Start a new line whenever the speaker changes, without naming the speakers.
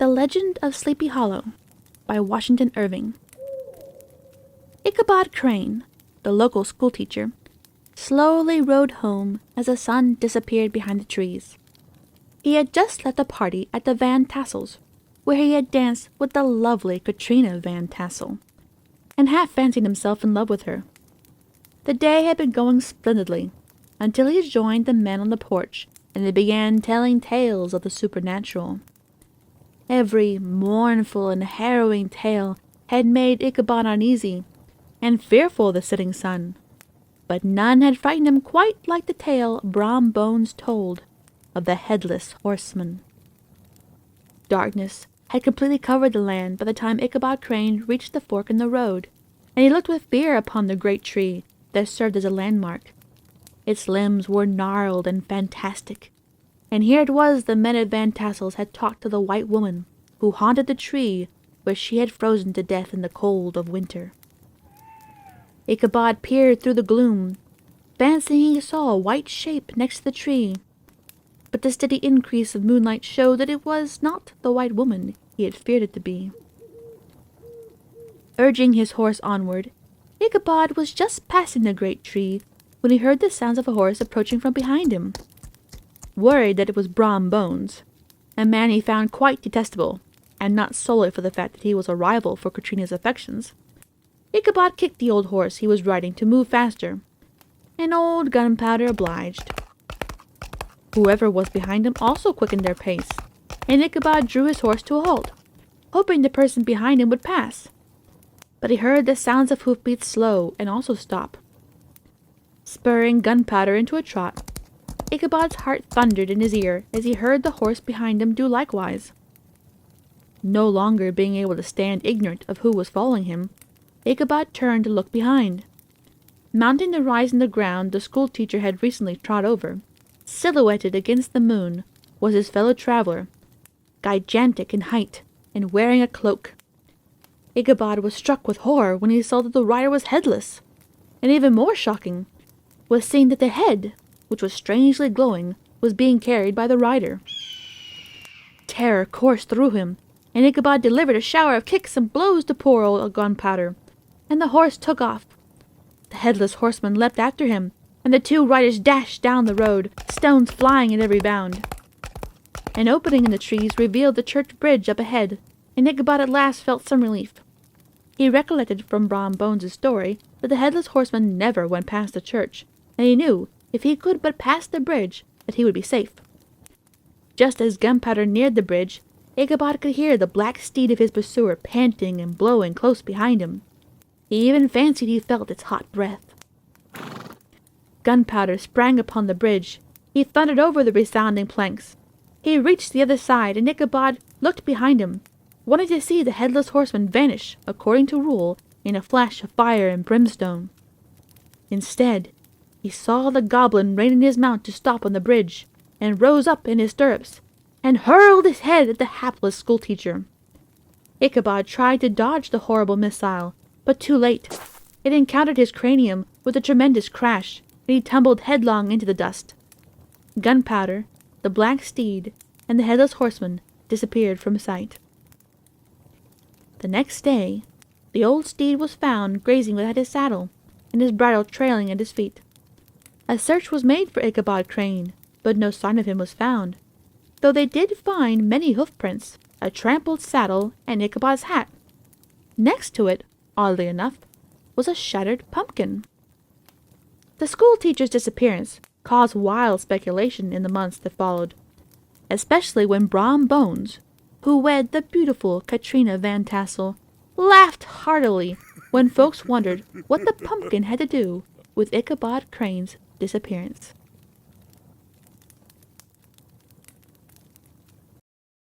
The Legend of Sleepy Hollow by Washington Irving. Ichabod Crane, the local schoolteacher, slowly rode home as the sun disappeared behind the trees. He had just left a party at the Van Tassels, where he had danced with the lovely Katrina Van Tassel, and half fancied himself in love with her. The day had been going splendidly, until he joined the men on the porch, and they began telling tales of the supernatural. Every mournful and harrowing tale had made Ichabod uneasy, and fearful of the setting sun, but none had frightened him quite like the tale Brom Bones told of the headless horseman. Darkness had completely covered the land by the time Ichabod Crane reached the fork in the road, and he looked with fear upon the great tree that served as a landmark. Its limbs were gnarled and fantastic, and here it was the men at Van Tassel's had talked to the white woman who haunted the tree where she had frozen to death in the cold of winter. Ichabod peered through the gloom, fancying he saw a white shape next to the tree, but the steady increase of moonlight showed that it was not the white woman he had feared it to be. Urging his horse onward, Ichabod was just passing the great tree when he heard the sounds of a horse approaching from behind him. Worried that it was Brom Bones, a man he found quite detestable, and not solely for the fact that he was a rival for Katrina's affections, Ichabod kicked the old horse he was riding to move faster, and old Gunpowder obliged. Whoever was behind him also quickened their pace, and Ichabod drew his horse to a halt, hoping the person behind him would pass. But he heard the sounds of hoofbeats slow and also stop. Spurring Gunpowder into a trot, Ichabod's heart thundered in his ear as he heard the horse behind him do likewise. No longer being able to stand ignorant of who was following him, Ichabod turned to look behind. Mounting the rise in the ground the schoolteacher had recently trod over, silhouetted against the moon, was his fellow traveler, gigantic in height and wearing a cloak. Ichabod was struck with horror when he saw that the rider was headless, and even more shocking was seeing that the head, which was strangely glowing, was being carried by the rider. Terror coursed through him, and Ichabod delivered a shower of kicks and blows to poor old Gunpowder, and the horse took off. The headless horseman leapt after him, and the two riders dashed down the road, stones flying at every bound. An opening in the trees revealed the church bridge up ahead, and Ichabod at last felt some relief. He recollected from Brom Bones' story that the headless horseman never went past the church, and he knew, if he could but pass the bridge, that he would be safe. Just as Gunpowder neared the bridge, Ichabod could hear the black steed of his pursuer panting and blowing close behind him. He even fancied he felt its hot breath. Gunpowder sprang upon the bridge. He thundered over the resounding planks. He reached the other side, and Ichabod looked behind him, wanting to see the headless horseman vanish, according to rule, in a flash of fire and brimstone. Instead, he saw the goblin rein in his mount to stop on the bridge, and rose up in his stirrups, and hurled his head at the hapless schoolteacher. Ichabod tried to dodge the horrible missile, but too late. It encountered his cranium with a tremendous crash, and he tumbled headlong into the dust. Gunpowder, the black steed, and the headless horseman disappeared from sight. The next day, the old steed was found grazing without his saddle, and his bridle trailing at his feet. A search was made for Ichabod Crane, but no sign of him was found, though they did find many hoofprints, a trampled saddle, and Ichabod's hat. Next to it, oddly enough, was a shattered pumpkin. The schoolteacher's disappearance caused wild speculation in the months that followed, especially when Brom Bones, who wed the beautiful Katrina Van Tassel, laughed heartily when folks wondered what the pumpkin had to do with Ichabod Crane's disappearance.